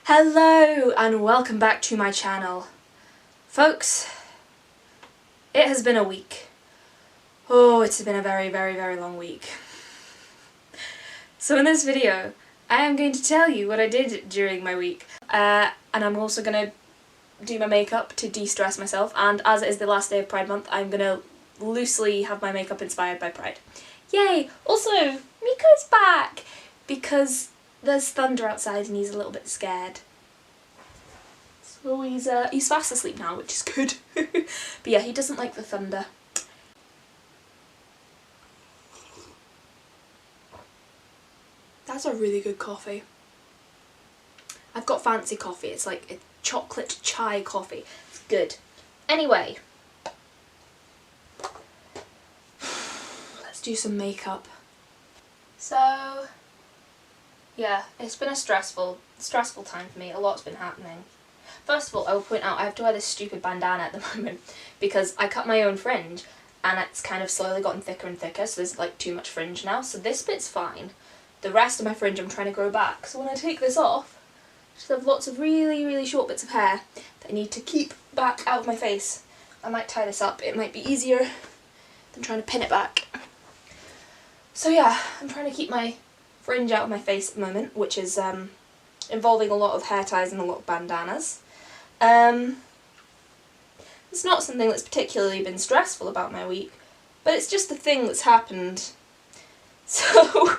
Hello and welcome back to my channel. Folks, it has been a week. Oh, it's been a very, very, very long week. So in this video, I am going to tell you what I did during my week. And I'm also going to do my makeup to de-stress myself, and as it is the last day of Pride Month, I'm going to loosely have my makeup inspired by Pride. Yay! Also, Miko's back! Because there's thunder outside and he's a little bit scared. So he's fast asleep now, which is good. But yeah, he doesn't like the thunder. That's a really good coffee. I've got fancy coffee. It's like a chocolate chai coffee. It's good. Anyway, let's do some makeup. So yeah, it's been a stressful time for me. A lot's been happening. First of all, I will point out I have to wear this stupid bandana at the moment because I cut my own fringe and it's kind of slowly gotten thicker and thicker, so there's like too much fringe now. So this bit's fine. The rest of my fringe I'm trying to grow back. So when I take this off, I just have lots of really, really short bits of hair that I need to keep back out of my face. I might tie this up. It might be easier than trying to pin it back. So yeah, I'm trying to keep my fringe out of my face at the moment, which is involving a lot of hair ties and a lot of bandanas. It's not something that's particularly been stressful about my week, but it's just a thing that's happened. So I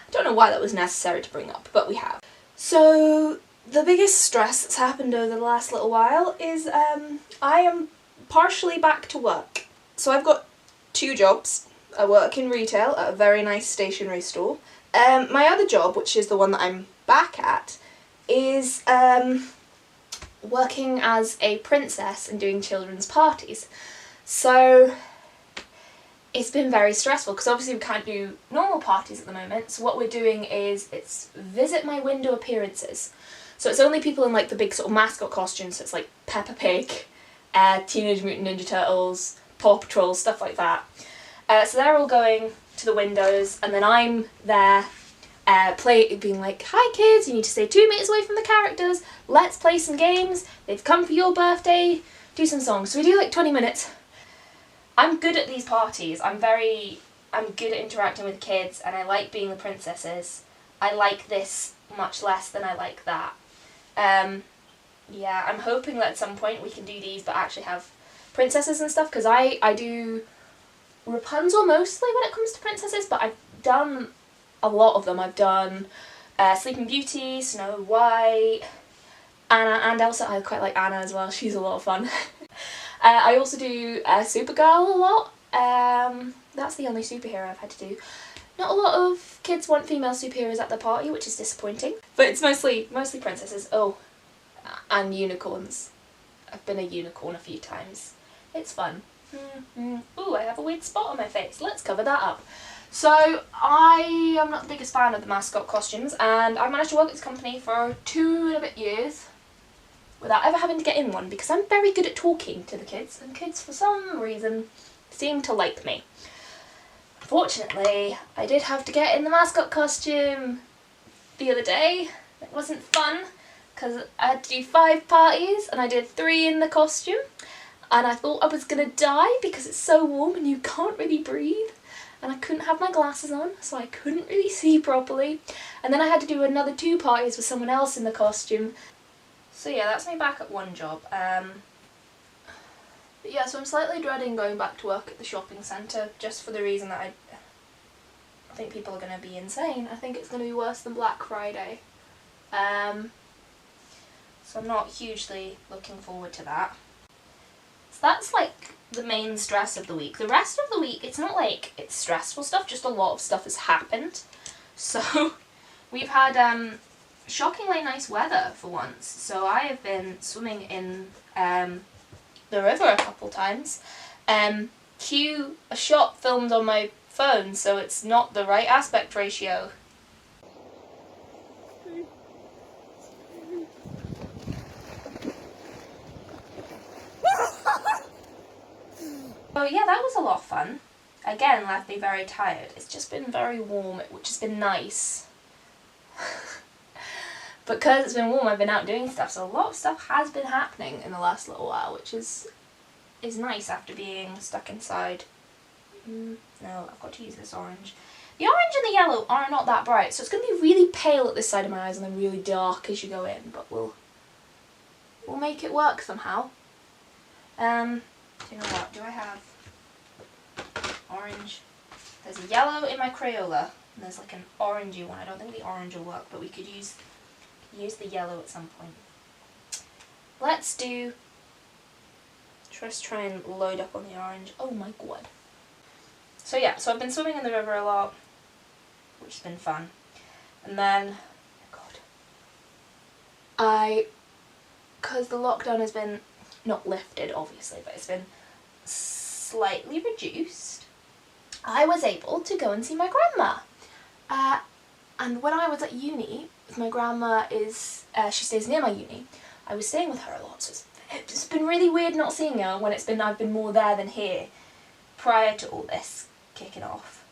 don't know why that was necessary to bring up, but we have. So the biggest stress that's happened over the last little while is I am partially back to work. So I've got two jobs. I work in retail at a very nice stationery store. My other job, which is the one that I'm back at, is working as a princess and doing children's parties. So it's been very stressful because obviously we can't do normal parties at the moment, so what we're doing is it's visit my window appearances. So it's only people in like the big sort of mascot costumes, so it's like Peppa Pig, Teenage Mutant Ninja Turtles, Paw Patrol, stuff like that. So they're all going to the windows and then I'm there being like, hi kids, you need to stay 2 meters away from the characters, let's play some games, they've come for your birthday, do some songs. So we do like 20 minutes. I'm good at these parties. I'm good at interacting with kids and I like being the princesses. I like this much less than I like that. Yeah, I'm hoping that at some point we can do these but actually have princesses and stuff, because I do Rapunzel mostly when it comes to princesses, but I've done a lot of them. I've done Sleeping Beauty, Snow White, Anna and Elsa. I quite like Anna as well, she's a lot of fun. I also do Supergirl a lot. That's the only superhero I've had to do. Not a lot of kids want female superheroes at their party, which is disappointing. But it's mostly princesses. Oh, and unicorns. I've been a unicorn a few times. It's fun. Ooh, I have a weird spot on my face. Let's cover that up. So I am not the biggest fan of the mascot costumes, and I managed to work at this company for 2 and a bit years without ever having to get in one because I'm very good at talking to the kids, and kids for some reason seem to like me. Unfortunately, I did have to get in the mascot costume the other day. It wasn't fun because I had to do 5 parties and I did 3 in the costume, and I thought I was gonna die because it's so warm and you can't really breathe. And I couldn't have my glasses on, so I couldn't really see properly. And then I had to do another 2 parties with someone else in the costume. So yeah, that's me back at one job. But yeah, so I'm slightly dreading going back to work at the shopping centre, just for the reason that I think people are going to be insane. I think it's going to be worse than Black Friday. So I'm not hugely looking forward to that. So that's like the main stress of the week. The rest of the week, it's not like it's stressful stuff, just a lot of stuff has happened. So we've had shockingly nice weather for once. So I have been swimming in the river a couple times. Cue a shot filmed on my phone, so it's not the right aspect ratio. So yeah, that was a lot of fun. Again, left me very tired. It's just been very warm, which has been nice. because it's been warm, I've been out doing stuff, so a lot of stuff has been happening in the last little while, which is nice after being stuck inside. No, I've got to use this orange. The orange and the yellow are not that bright, so it's going to be really pale at this side of my eyes and then really dark as you go in, but we'll make it work somehow. Do you know what? Do I have orange? There's a yellow in my Crayola, and there's like an orangey one. I don't think the orange will work, but we could use the yellow at some point. Let's just try and load up on the orange. Oh my god. So yeah, so I've been swimming in the river a lot, which has been fun. And then, oh god, because the lockdown has been, not lifted obviously, but it's been slightly reduced, I was able to go and see my grandma. And when I was at uni, my grandma is, she stays near my uni, I was staying with her a lot, so it's been really weird not seeing her when I've been more there than here prior to all this kicking off.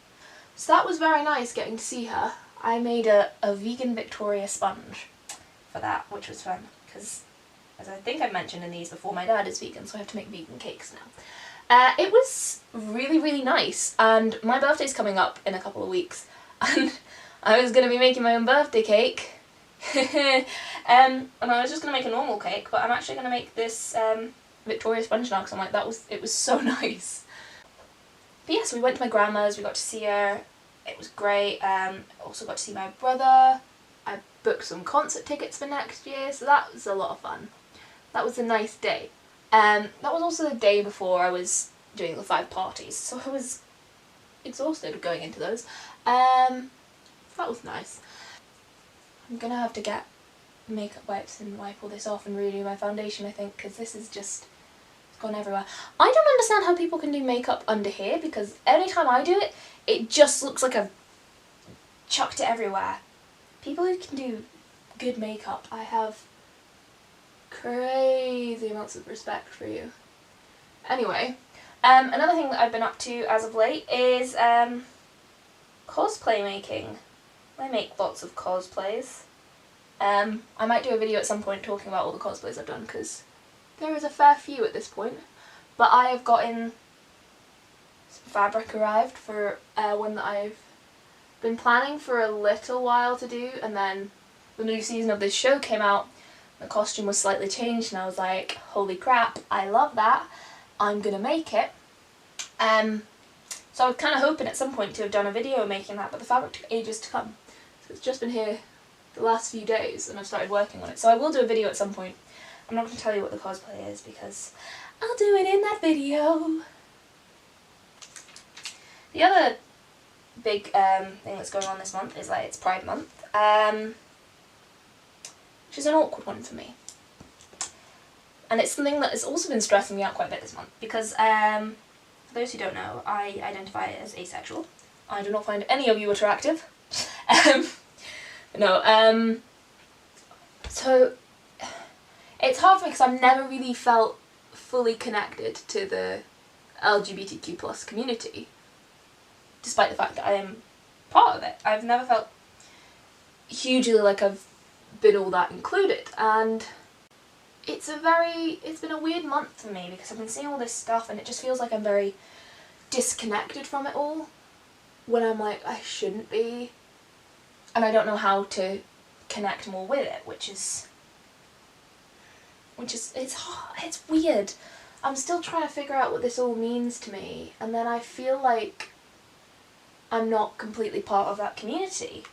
So that was very nice getting to see her. I made a vegan Victoria sponge for that, which was fun, because as I think I've mentioned in these before, my dad is vegan, so I have to make vegan cakes now. It was really, really nice, and my birthday's coming up in a couple of weeks, and I was going to be making my own birthday cake, and I was just going to make a normal cake, but I'm actually going to make this Victoria sponge now, because I'm like, it was so nice. But yes, we went to my grandma's, we got to see her, it was great. Also got to see my brother, I booked some concert tickets for next year, so that was a lot of fun. That was a nice day. That was also the day before I was doing the 5 parties, so I was exhausted going into those. That was nice. I'm gonna have to get makeup wipes and wipe all this off and redo my foundation, I think, because this is just gone everywhere. I don't understand how people can do makeup under here, because anytime I do it, it just looks like I've chucked it everywhere. People who can do good makeup, I have crazy amounts of respect for you. Anyway, another thing that I've been up to as of late is cosplay making. I make lots of cosplays. I might do a video at some point talking about all the cosplays I've done, because there is a fair few at this point. But I have gotten some fabric arrived for one that I've been planning for a little while to do, and then the new season of this show came out, the costume was slightly changed, and I was like, holy crap, I love that, I'm gonna make it. So I was kind of hoping at some point to have done a video making that, but the fabric took ages to come. So it's just been here the last few days and I've started working on it. So I will do a video at some point. I'm not going to tell you what the cosplay is because I'll do it in that video. The other big thing that's going on this month is it's Pride Month, which is an awkward one for me. And it's something that has also been stressing me out quite a bit this month because, for those who don't know, I identify as asexual. I do not find any of you attractive. So it's hard for me because I've never really felt fully connected to the LGBTQ plus community, despite the fact that I am part of it. I've never felt hugely like I've been all that included, and it's been a weird month for me because I've been seeing all this stuff and it just feels like I'm very disconnected from it all when I'm like, I shouldn't be, and I don't know how to connect more with it, which is it's hard, it's weird. I'm still trying to figure out what this all means to me, and then I feel like I'm not completely part of that community.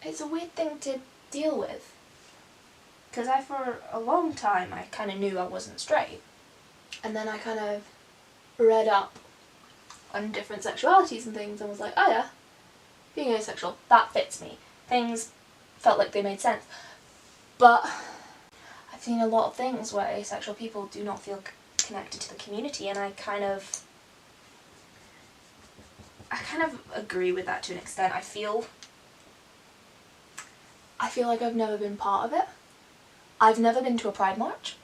It's a weird thing to deal with. Because for a long time, I kind of knew I wasn't straight. And then I kind of read up on different sexualities and things and was like, oh yeah, being asexual, that fits me. Things felt like they made sense. But I've seen a lot of things where asexual people do not feel connected to the community, and I kind of agree with that to an extent. I feel like I've never been part of it. I've never been to a Pride March.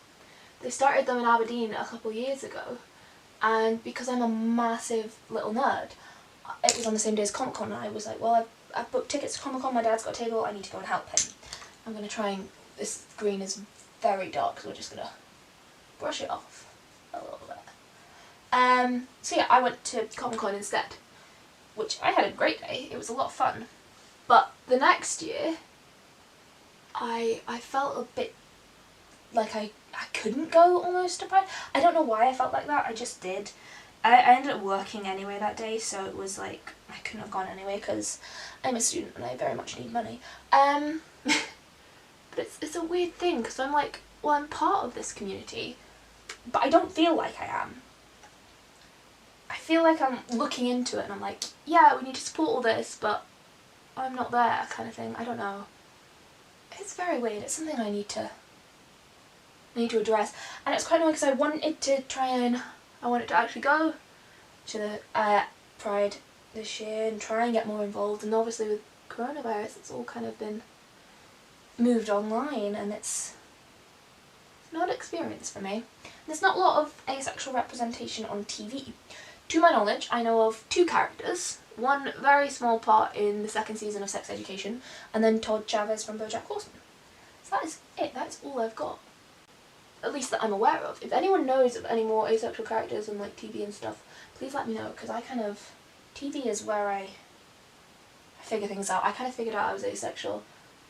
They started them in Aberdeen a couple of years ago, and because I'm a massive little nerd, it was on the same day as Comic Con, and I was like, well, I've booked tickets to Comic Con, my dad's got a table, I need to go and help him. I'm going to try and, this green is very dark, so we're just going to brush it off a little bit. So yeah, I went to Comic Con instead, which I had a great day. It was a lot of fun. But the next year, I felt a bit like I couldn't go almost to Pride. I don't know why I felt like that, I just did. I ended up working anyway that day, so it was like, I couldn't have gone anyway because I'm a student and I very much need money. But it's a weird thing because I'm like, well, I'm part of this community, but I don't feel like I am. I feel like I'm looking into it and I'm like, yeah, we need to support all this, but I'm not there, kind of thing. I don't know. It's very weird. It's something I need to address, and it's quite annoying because I wanted to actually go to the Pride this year and try and get more involved, and obviously with coronavirus it's all kind of been moved online and it's not an experience for me. There's not a lot of asexual representation on TV. To my knowledge, I know of 2 characters, one very small part in the 2nd season of Sex Education, and then Todd Chavez from BoJack Horseman. So that is it, that's all I've got. At least that I'm aware of. If anyone knows of any more asexual characters on like TV and stuff, please let me know, because TV is where I figure things out. I kind of figured out I was asexual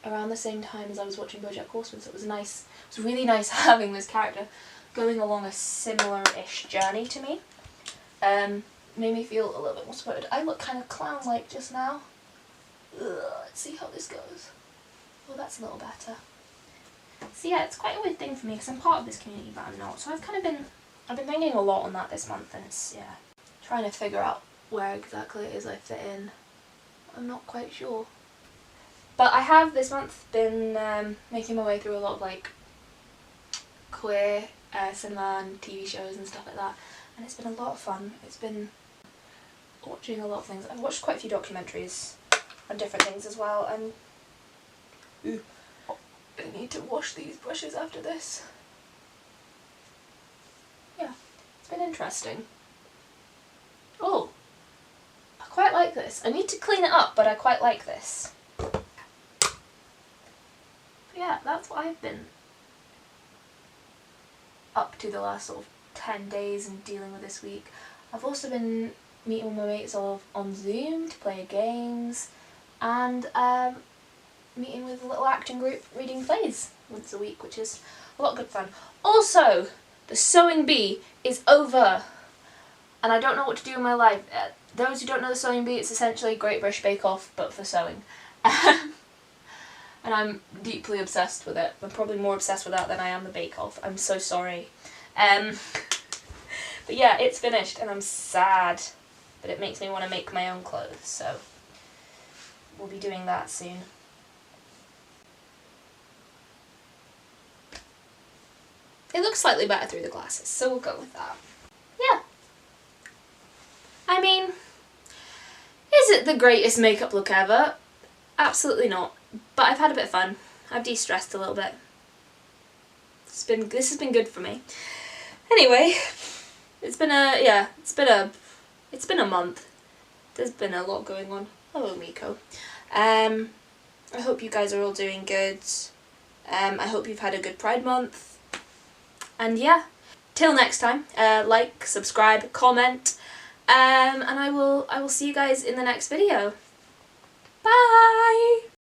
around the same time as I was watching BoJack Horseman, so it was nice. It was really nice having this character going along a similar-ish journey to me. Made me feel a little bit more supported. I look kind of clown-like just now. Ugh, let's see how this goes. Well, that's a little better. So yeah, it's quite a weird thing for me because I'm part of this community but I'm not. So I've been thinking a lot on that this month, and it's, yeah, trying to figure out where exactly it is I fit in. I'm not quite sure. But I have this month been making my way through a lot of like queer cinema and TV shows and stuff like that, and it's been a lot of fun. It's been watching a lot of things. I've watched quite a few documentaries on different things as well, and ooh, I need to wash these brushes after this. Yeah, it's been interesting. Oh, I quite like this. I need to clean it up, but I quite like this. But yeah, that's what I've been up to the last sort of 10 days and dealing with this week. I've also been meeting with my mates on Zoom to play games, and meeting with a little acting group reading plays once a week, which is a lot of good fun. Also, the Sewing Bee is over, and I don't know what to do in my life. Those who don't know the Sewing Bee, it's essentially Great British Bake Off, but for sewing. And I'm deeply obsessed with it. I'm probably more obsessed with that than I am the Bake Off. I'm so sorry. But yeah, it's finished and I'm sad, but it makes me want to make my own clothes, so we'll be doing that soon. It looks slightly better through the glasses, so we'll go with that. Yeah. I mean, is it the greatest makeup look ever? Absolutely not. But I've had a bit of fun. I've de-stressed a little bit. This has been good for me. Anyway, it's been a month. There's been a lot going on. Hello, Miko. I hope you guys are all doing good. I hope you've had a good Pride month. And yeah, till next time, like, subscribe, comment, and I will see you guys in the next video. Bye!